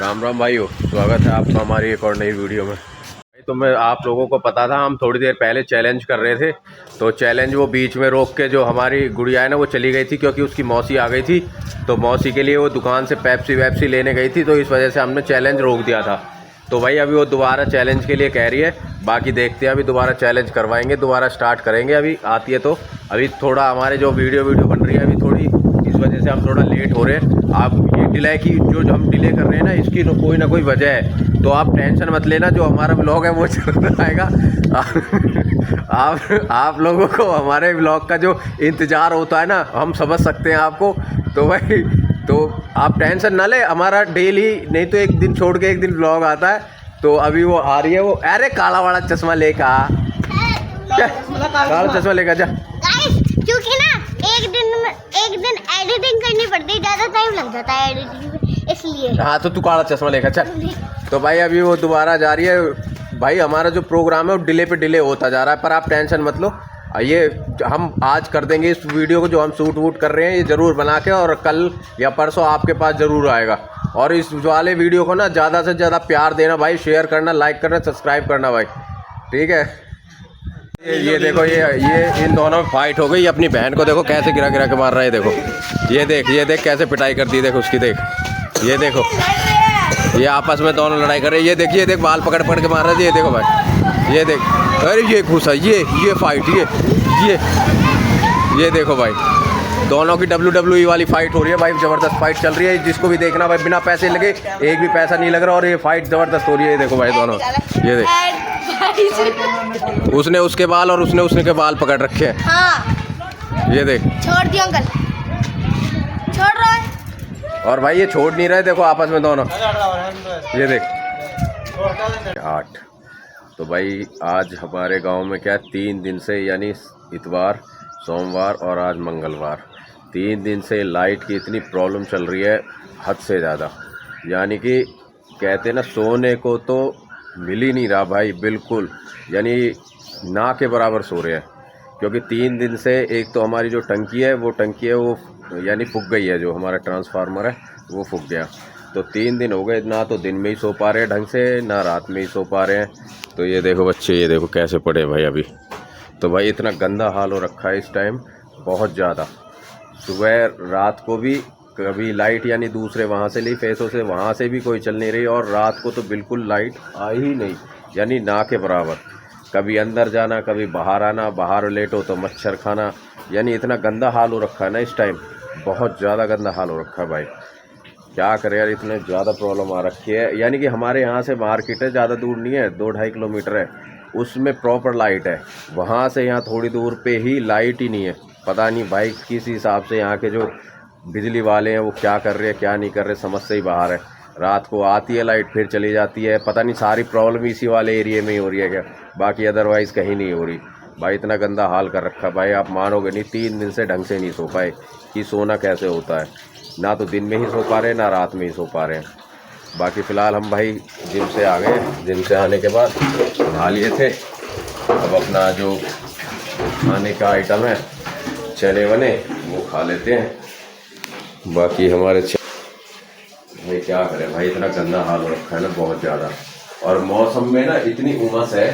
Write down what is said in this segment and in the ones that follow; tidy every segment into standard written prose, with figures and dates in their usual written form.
राम राम भाइयों, स्वागत है आपका हमारी एक और नई वीडियो में। तो मैं आप लोगों को पता था, हम थोड़ी देर पहले चैलेंज कर रहे थे, तो चैलेंज वो बीच में रोक के जो हमारी गुड़िया है ना वो चली गई थी, क्योंकि उसकी मौसी आ गई थी। तो मौसी के लिए वो दुकान से पेप्सी वेप्सी लेने गई थी, तो इस वजह से हमने चैलेंज रोक दिया था। तो भाई अभी वो दोबारा चैलेंज के लिए कह रही है, बाकी देखते हैं, अभी दोबारा चैलेंज करवाएंगे, दोबारा स्टार्ट करेंगे। अभी आती है तो अभी थोड़ा हमारे जो वीडियो बन रही है अभी थोड़ी, इस वजह से हम थोड़ा लेट हो रहे हैं। आप ये डिले की जो हम डिले कर रहे हैं ना, इसकी कोई ना कोई वजह है, तो आप टेंशन मत लेना। जो हमारा ब्लॉग है वो चलता रहेगा। आप लोगों को हमारे ब्लॉग का जो इंतज़ार होता है ना, हम समझ सकते हैं आपको। तो भाई तो आप टेंशन ना ले, हमारा डेली नहीं तो एक दिन छोड़ के एक दिन ब्लॉग आता है। तो अभी वो आ रही है, वो अरे काला वाला चश्मा लेकर काला चश्मा लेकर जा। क्योंकि ना एक दिन एडिटिंग करनी पड़ती है, ज़्यादा टाइम लग जाता है एडिटिंग में, इसलिए। हाँ तो तू काला चश्मा लेकर चल। तो भाई अभी वो दोबारा जा रही है। भाई हमारा जो प्रोग्राम है वो डिले पे डिले होता जा रहा है, पर आप टेंशन मत लो। ये हम आज कर देंगे इस वीडियो को, जो हम शूट वूट कर रहे हैं ये ज़रूर बना के, और कल या परसों आपके पास ज़रूर आएगा। और इस वाले वीडियो को ना ज़्यादा से ज़्यादा प्यार देना भाई, शेयर करना, लाइक करना, सब्सक्राइब करना भाई, ठीक है। ये देखो, ये इन दोनों में फाइट हो गई। अपनी बहन को देखो कैसे गिरा गिरा के मार रहा है, देखो ये देख कैसे पिटाई करती है, देखो उसकी, देख ये देखो, ये आपस में दोनों लड़ाई कर रहे हैं। ये देख बाल पकड़ पकड़ के मार रहा है। ये देखो भाई, ये देख, अरे ये घुसा, ये फाइट, ये देखो भाई, दोनों की WWE वाली फाइट हो रही है भाई, ज़बरदस्त फाइट चल रही है। जिसको भी देखना भाई, बिना पैसे लगे, एक भी पैसा नहीं लग रहा, और ये फाइट ज़बरदस्त हो रही है। ये देखो भाई दोनों, ये देख, उसने उसके बाल और उसने के बाल पकड़ रखे हैं। हाँ। ये देख, छोड़ दिया अंकल, छोड़ रहा है। और भाई ये छोड़ नहीं रहे, देखो आपस में दोनों, ये देख 8। तो भाई आज हमारे गांव में क्या 3 दिन से, यानी इतवार, सोमवार और आज मंगलवार, 3 दिन से लाइट की इतनी प्रॉब्लम चल रही है, हद से ज़्यादा। यानी कि कहते ना, सोने को तो मिल ही नहीं रहा भाई, बिल्कुल, यानी ना के बराबर सो रहे हैं। क्योंकि 3 दिन से एक तो हमारी जो टंकी है वो यानी फूक गई है, जो हमारा ट्रांसफार्मर है वो फूक गया। तो 3 दिन हो गए, ना तो दिन में ही सो पा रहे हैं ढंग से, ना रात में ही सो पा रहे हैं। तो ये देखो बच्चे, ये देखो कैसे पड़े भाई अभी। तो भाई इतना गंदा हाल हो रखा है इस टाइम, बहुत ज़्यादा। सुबह रात को भी कभी लाइट, यानी दूसरे वहाँ से ली फैसों से, वहाँ से भी कोई चल नहीं रही, और रात को तो बिल्कुल लाइट आई ही नहीं, यानी ना के बराबर। कभी अंदर जाना, कभी बाहर आना, बाहर लेटो तो मच्छर खाना, यानी इतना गंदा हाल हो रखा है ना इस टाइम, बहुत ज़्यादा गंदा हाल हो रखा है भाई। क्या करें यार, इतने ज़्यादा प्रॉब्लम आ रखी है। यानी कि हमारे यहाँ से मार्केट है, ज़्यादा दूर नहीं है, 2-2.5 किलोमीटर है, उसमें प्रॉपर लाइट है। वहाँ से यहाँ थोड़ी दूर पे ही लाइट ही नहीं है। पता नहीं भाई किस हिसाब से यहाँ के जो बिजली वाले हैं वो क्या कर रहे हैं, क्या नहीं कर रहे, समझ से ही बाहर है। रात को आती है लाइट, फिर चली जाती है। पता नहीं सारी प्रॉब्लम इसी वाले एरिया में ही हो रही है क्या, बाकी अदरवाइज़ कहीं नहीं हो रही भाई। इतना गंदा हाल कर रखा भाई, आप मानोगे नहीं, 3 दिन से ढंग से नहीं सो पाए। कि सोना कैसे होता है, ना तो दिन में ही सो पा रहे हैं, ना रात में ही सो पा रहे हैं। बाकी फ़िलहाल हम भाई जिम से आ गए, जिम से आने के बाद नहा लिए थे। अब अपना जो खाने का आइटम है, चने वने, वो खा लेते हैं। बाकी हमारे भाई क्या करें भाई, इतना गंदा हाल हो रखा है ना, बहुत ज़्यादा। और मौसम में ना इतनी उमस है,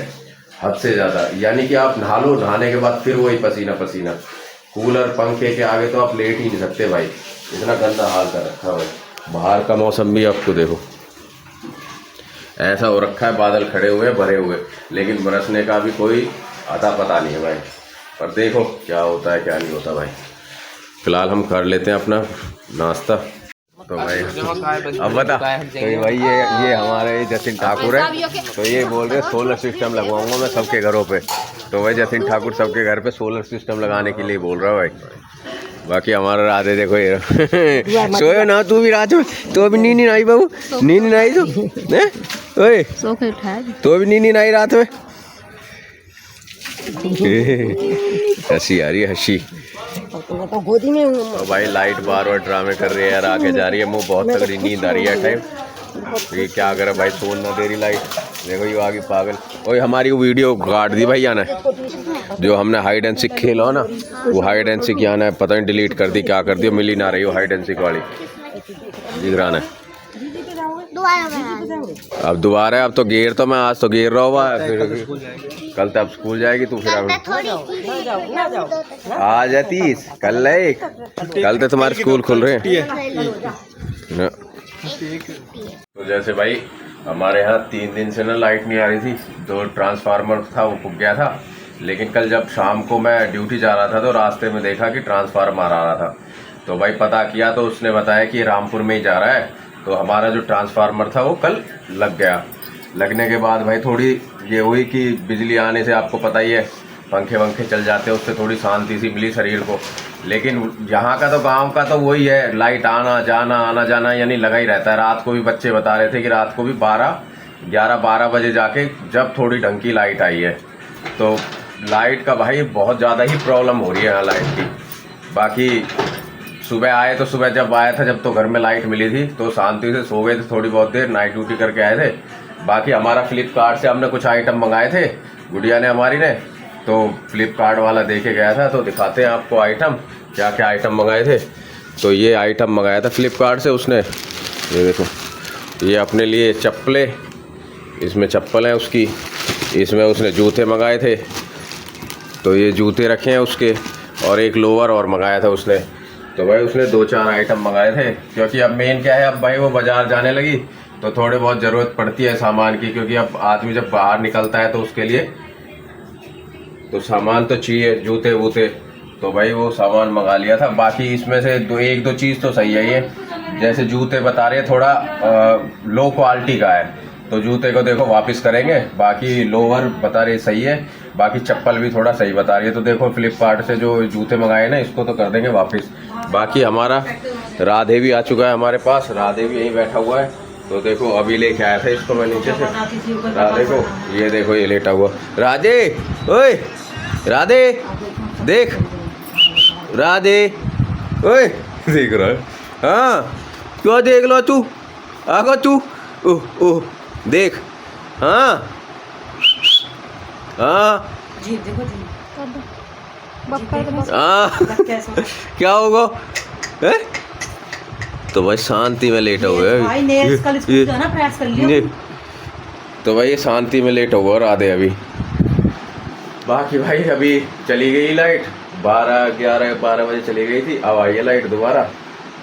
हद से ज़्यादा। यानी कि आप नहा लो, नहाने के बाद फिर वही पसीना पसीना। कूलर पंखे के आगे तो आप लेट ही नहीं सकते भाई, इतना गंदा हाल कर रखा है भाई। बाहर का मौसम भी आपको देखो ऐसा हो रखा है, बादल खड़े हुए भरे हुए, लेकिन बरसने का भी कोई अता पता नहीं है भाई। पर देखो क्या होता है क्या नहीं होता भाई। फिलहाल हम कर लेते हैं अपना नाश्ता। तो भाई अब बता, तो भाई ये हमारे जतिन ठाकुर है, तो ये बोल रहे सोलर सिस्टम लगवाऊंगा मैं सबके घरों पे। तो भाई जतिन ठाकुर सबके घर पे सोलर सिस्टम लगाने के लिए बोल रहा है भाई। बाकी हमारा राधे देखो ये सोयो ना, तू भी रात में, तो अभी नींद नहीं आई बाबू, नींद नहीं आई तो ओए तो अभी नींद नहीं आई रात में। हंसी आ रही है, हंसी। गोदी में तो भाई लाइट बार बार ड्रामे कर रही है यार, आके जा रही है, मुँह बहुत तगड़ी नींद आ रही है टाइम। ये क्या करे भाई, सोन ना दे रही लाइट, देखो ये आगे पागल। और हमारी वो वीडियो काट दी भाई, आना जो हमने हाइड एंड सीक खेला हो ना, वो हाइड एंड सीक आना है, पता नहीं डिलीट कर दी क्या कर दी, मिल ही ना रही हो हाइड एंड सीक वाली, दिख रहा है। दोबारा बना दो। अब दोबारा, अब तो गेर तो मैं आज तो गेर रहा हुआ है, फिर कल तक स्कूल जाएगी तू, फिर अब आ जातीस कल एक, कल तो तुम्हारे स्कूल खुल रहे हैं। तो जैसे भाई हमारे यहाँ 3 दिन से ना लाइट नहीं आ रही थी, जो ट्रांसफार्मर था वो फूक गया था। लेकिन कल जब शाम को मैं ड्यूटी जा रहा था तो रास्ते में देखा कि ट्रांसफार्मर आ रहा था, तो भाई पता किया तो उसने बताया कि रामपुर में ही जा रहा है। तो हमारा जो ट्रांसफार्मर था वो कल लग गया। लगने के बाद भाई थोड़ी ये हुई कि बिजली आने से आपको पता ही है पंखे वंखे चल जाते हैं, उससे थोड़ी शांति सी मिली शरीर को। लेकिन यहाँ का तो गांव का तो वही है, लाइट आना जाना यानी लगा ही रहता है। रात को भी बच्चे बता रहे थे कि रात को भी 11-12 बजे जाके जब थोड़ी ढंग की लाइट आई है। तो लाइट का भाई बहुत ज़्यादा ही प्रॉब्लम हो रही है यहाँ लाइट की। बाकी सुबह आए तो सुबह जब आया था, जब तो घर में लाइट मिली थी तो शांति से सो गए थे थोड़ी बहुत देर, नाइट ड्यूटी करके आए थे। बाकी हमारा फ्लिपकार्ट से हमने कुछ आइटम मंगाए थे, गुड़िया ने हमारी ने, तो फ्लिपकार्ट वाला देखे गया था। तो दिखाते हैं आपको आइटम, क्या क्या आइटम मंगाए थे। तो ये आइटम मंगाया था फ्लिपकार्ट से उसने, ये देखो, ये अपने लिए चप्पलें, इसमें चप्पल है उसकी, इसमें उसने जूते मंगाए थे, तो ये जूते रखे हैं उसके, और एक लोअर और मंगाया था उसने। तो भाई उसने 2-4 आइटम मंगाए थे, क्योंकि अब मेन क्या है, अब भाई वो बाज़ार जाने लगी तो थोड़े बहुत ज़रूरत पड़ती है सामान की, क्योंकि अब आदमी जब बाहर निकलता है तो उसके लिए तो सामान तो चाहिए, जूते वूते। तो भाई वो सामान मंगा लिया था। बाकी इसमें से 1-2 चीज़ तो सही है। ये जैसे जूते बता रहे हैं थोड़ा लो क्वालिटी का है, तो जूते को देखो वापस करेंगे। बाकी लोअर बता रहे सही है, बाकी चप्पल भी थोड़ा सही बता रही है। तो देखो फ्लिपकार्ट से जो जूते मंगाए ना, इसको तो कर देंगे वापस। बाकी हमारा राधे भी आ चुका है हमारे पास, राधे भी यहीं बैठा हुआ है। तो देखो अभी लेके आया था इसको मैं नीचे से, राधे को, ये देखो ये लेटा हुआ। राधे, ओए राधे देख, राधे ओए देख रहा है, हाँ क्यों देख लो तू, आगो तू, ओह ओह देख, हाँ हाँ जी देखो जी, क्या होगा है? तो भाई शांति में लेटा हुआ है, तो भाई ये शांति में लेटा हुआ राधे अभी। बाकी भाई अभी चली गई लाइट, 12 बजे चली गई थी, अब आई है लाइट दोबारा।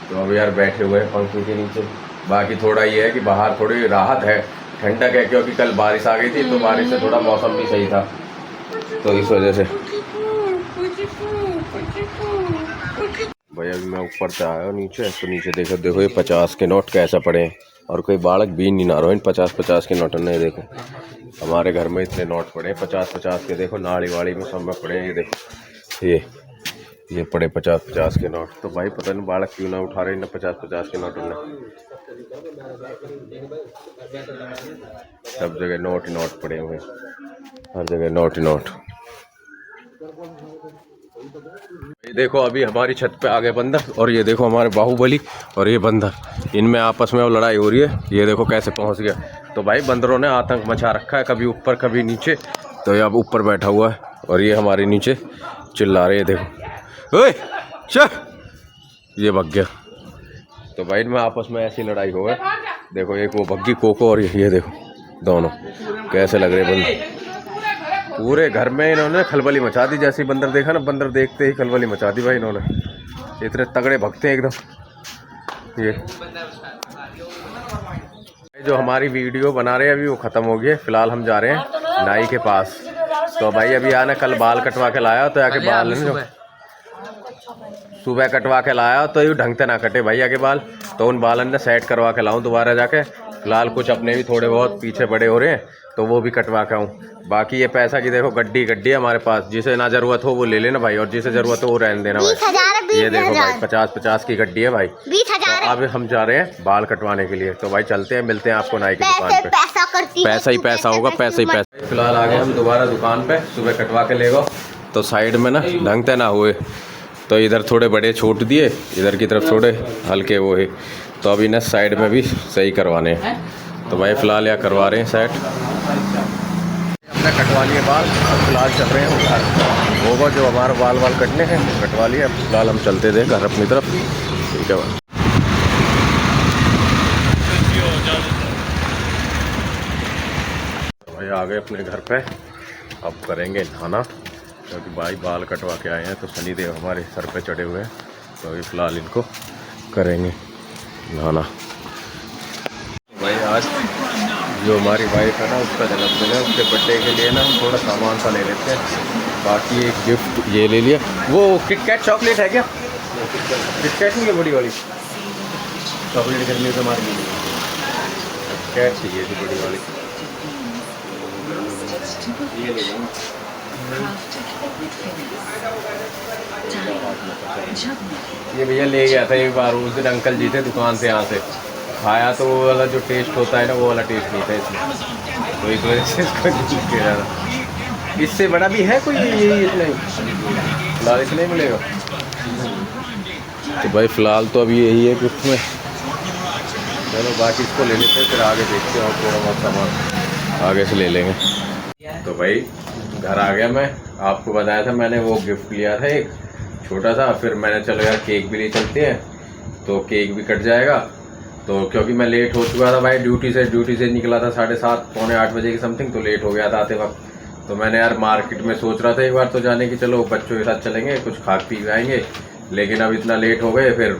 तो अब यार बैठे हुए हैं पंखे के नीचे। बाकी थोड़ा ये है कि बाहर थोड़ी राहत है, ठंडक है, क्योंकि कल बारिश आ गई थी तो बारिश से थोड़ा मौसम भी सही था, तो इस वजह से। भाई अभी मैं ऊपर से आया नीचे, तो नीचे देखो ये 50 के नोट कैसा पड़े हैं, और कोई बालक भी नहीं ना रहा इन 50 के नोट ने। देखो हमारे घर में इतने नोट पड़े हैं 50 के, देखो नाड़ी वाड़ी में सब में पड़े हैं। ये देखो ये पड़े 50 के नोट। तो भाई पता नहीं बालक क्यों ना उठा रहे इन 50 के नोट ने। सब जगह नोट ही नोट पड़े हुए, हर जगह नोट ही नोट। ये देखो अभी हमारी छत पे आ गए बंदर, और ये देखो हमारे बाहुबली और ये बंदर, इनमें आपस में वो लड़ाई हो रही है। ये देखो कैसे पहुंच गया। तो भाई बंदरों ने आतंक मचा रखा है, कभी ऊपर कभी नीचे। तो ये अब ऊपर बैठा हुआ है और ये हमारे नीचे चिल्ला रहे हैं। देखो ओए चल, ये भग गया। तो भाई इनमें आपस में ऐसी लड़ाई हो गई। देखो एक वो भग्गी कोको, और ये देखो दोनों कैसे लग रहे बंदर। पूरे घर में इन्होंने खलबली मचा दी। जैसे ही बंदर देखा ना, बंदर देखते ही खलबली मचा दी भाई इन्होंने। इतने तगड़े भगते हैं एकदम। ये जो हमारी वीडियो बना रहे हैं अभी वो ख़त्म हो गई है। फिलहाल हम जा रहे हैं नाई के पास। तो भाई अभी आना, कल बाल कटवा के लाया तो आके बाल सुबह कटवा के लाया तो ये ढंग से ना कटे भाई आगे बाल, तो उन बालन ने सेट करवा के लाऊं दोबारा जाके। फिलहाल कुछ अपने भी थोड़े बहुत पीछे बड़े हो रहे हैं तो वो भी कटवा के आऊँ। बाकी ये पैसा की देखो गड्डी है हमारे पास, जिसे ना ज़रूरत हो वो ले लेना भाई, और जिसे ज़रूरत हो वो रहने देना भाई। ये देखो भाई 50 की गड्डी है भाई। तो अब हम जा रहे हैं बाल कटवाने के लिए। तो भाई चलते हैं, मिलते हैं आपको नाई की दुकान पे। पैसा ही पैसा होगा, पैसा ही पैसा। फिलहाल आ गए हम दोबारा दुकान पे, सुबह कटवा के ले गो तो साइड में ना ढंग से ना हुए, तो इधर थोड़े बड़े छूट दिए, इधर की तरफ थोड़े हल्के वो है। तो अभी ना साइड में भी सही करवाने हैं। तो भाई फ़िलहाल यहाँ करवा रहे हैं सेट। हमने कटवा लिए बाल, अब फिलहाल चल रहे हैं घर। होगा जो हमारा बाल कटने हैं कटवा लिए। अब फिलहाल हम चलते थे घर अपनी तरफ। ठीक है भाई। आ गए अपने घर पे। अब करेंगे नहाना, क्योंकि भाई बाल कटवा के आए हैं तो शनिदेव हमारे सर पे चढ़े हुए हैं, तो अभी फ़िलहाल इनको करेंगे नहाना। भाई आज जो हमारी वाइफ है ना उसका जन्मदिन है, उसके बर्थडे के लिए ना हम थोड़ा सामान सा ले लेते हैं। बाकी एक गिफ्ट ये ले लिया। वो किटकैट चॉकलेट है क्या? किटकैट नहीं है बड़ी वाली चॉकलेट के लिए हमारी किटकैट चाहिए थी बड़ी वाली, ये ले लेंगे। ये भैया ले गया था एक बार, उस दिन अंकल जी थे दुकान से, यहाँ से खाया तो वो वाला जो टेस्ट होता है ना वो वाला टेस्ट नहीं था इसमें, तो इस वजह से इसको किया था। इससे बड़ा भी है कोई? नहीं फिलहाल इसे नहीं मिलेगा। तो भाई फ़िलहाल तो अभी यही है गिफ्ट में। चलो बाकी इसको ले लेते हैं, फिर आगे देखते हैं और थोड़ा बहुत सामान आगे से ले लेंगे। तो भाई घर आ गया मैं, आपको बताया था मैंने वो गिफ्ट लिया था एक छोटा सा, फिर मैंने चलो यार केक भी ले चलते हैं, तो केक भी कट जाएगा। तो क्योंकि मैं लेट हो चुका था भाई, ड्यूटी से निकला था 7:30 पौने 8 बजे की समथिंग, तो लेट हो गया था आते वक्त। तो मैंने यार मार्केट में सोच रहा था एक बार तो जाने की, चलो बच्चों के साथ चलेंगे, कुछ खा पी आएंगे, लेकिन अब इतना लेट हो गए, फिर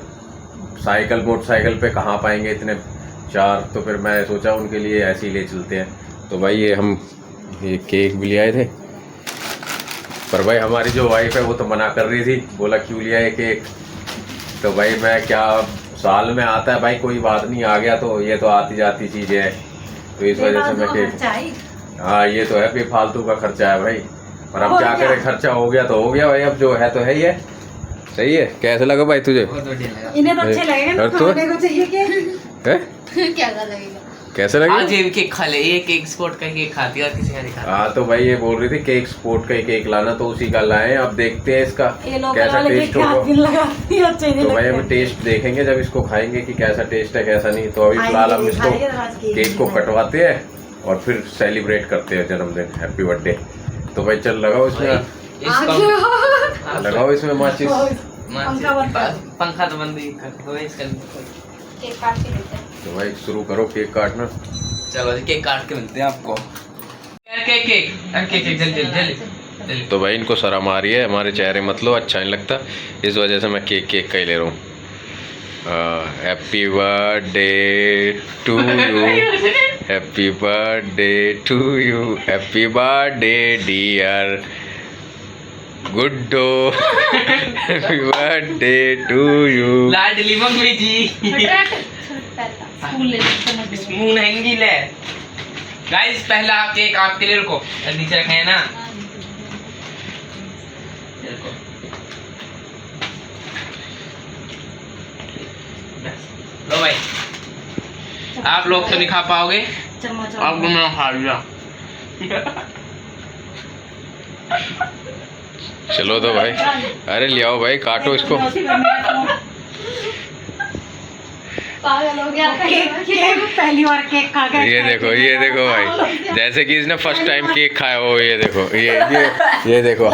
मोटरसाइकिल पे कहाँ पाएंगे इतने चार, तो फिर मैं सोचा उनके लिए ऐसे ही ले चलते हैं। तो भाई ये हम ये केक भी ले आए थे, पर भाई हमारी जो वाइफ है वो तो मना कर रही थी, बोला क्यों लिया है केक। तो भाई मैं क्या, साल में आता है भाई, कोई बात नहीं, आ गया तो ये तो आती जाती चीज़ें हैं, तो इस वजह से मैं केक, हाँ ये तो है बेफालतू का खर्चा है भाई, पर अब क्या करें, खर्चा हो गया तो हो गया भाई, अब जो है तो है ही है। सही है। कैसे लगा भाई तुझे? इन्हें तो अच्छे लगेगा, खाने को चाहिए क्या लगेगा? कैसे लगे? आज ये केक खा ले, ये केक स्पोर्ट का केक खाती है और किसी का नहीं खाता। हाँ तो भाई ये बोल रही थी केक स्पोर्ट का केक लाना, तो उसी का लाए। अब देखते हैं इसका कैसा टेस्ट होगा। तो भाई अभी टेस्ट देखेंगे जब इसको खाएंगे कि कैसा टेस्ट है कैसा नहीं। तो अभी फिलहाल हम इसको केक को कटवाते हैं और फिर सेलिब्रेट करते हैं जन्मदिन, हैप्पी बर्थडे। तो भाई चल लगाओ इसमें, लगाओ इसमें माचिस। पंखा तो बंद ही कर दो इसका। केक काट के देते हैं। तो भाई शुरू करो केक काटना। चलो जी केक काट के मिलते हैं आपको। केक जल्दी। तो भाई इनको शर्म आ रही है, हमारे चेहरे मत लो, अच्छा नहीं लगता, इस वजह से मैं केक का ही ले रहा हूँ। Happy birthday to you, happy birthday to you, happy birthday dear Guddo, happy birthday to you. लाडली मंगवी जी स्पून हैंगी ले। गाइस पहला केक आपके लिए, रुको नीचे रखे हैं ना, लो भाई। आप लोग तो नहीं खा पाओगे, अब मैं खा लिया। चलो तो भाई, अरे ले आओ भाई, काटो इसको। पागल हो गया। पहली बार केक खा के, ये देखो भाई, जैसे कि इसने फर्स्ट टाइम केक खाया हो। ये देखो, ये देखो,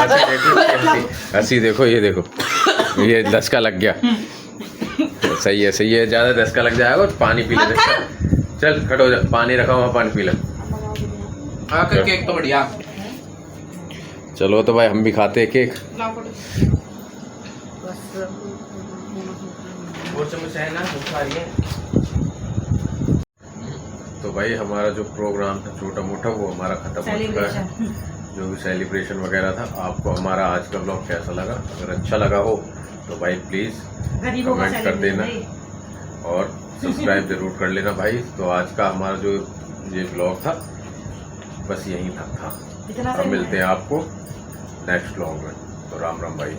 हंसी देखो, ये देखो, ये दस्का लग गया। सही है, ज़्यादा दस्का लग जाएगा। पानी पी ले, चल खड़ो जा, पानी रखा हुआ, पानी पी ले। केक तो बढ़िया। चलो तो भाई हम भी खाते हैं केक। तो भाई हमारा जो प्रोग्राम था छोटा मोटा वो हमारा खत्म हो चुका है, जो भी सेलिब्रेशन वगैरह था। आपको हमारा आज का ब्लॉग कैसा लगा? अगर अच्छा लगा हो तो भाई प्लीज़ कमेंट कर देना और सब्सक्राइब जरूर कर लेना भाई। तो आज का हमारा जो ये ब्लॉग था बस यहीं तक था। हम मिलते हैं आपको नेक्स्ट ब्लॉग में। तो राम राम भाई।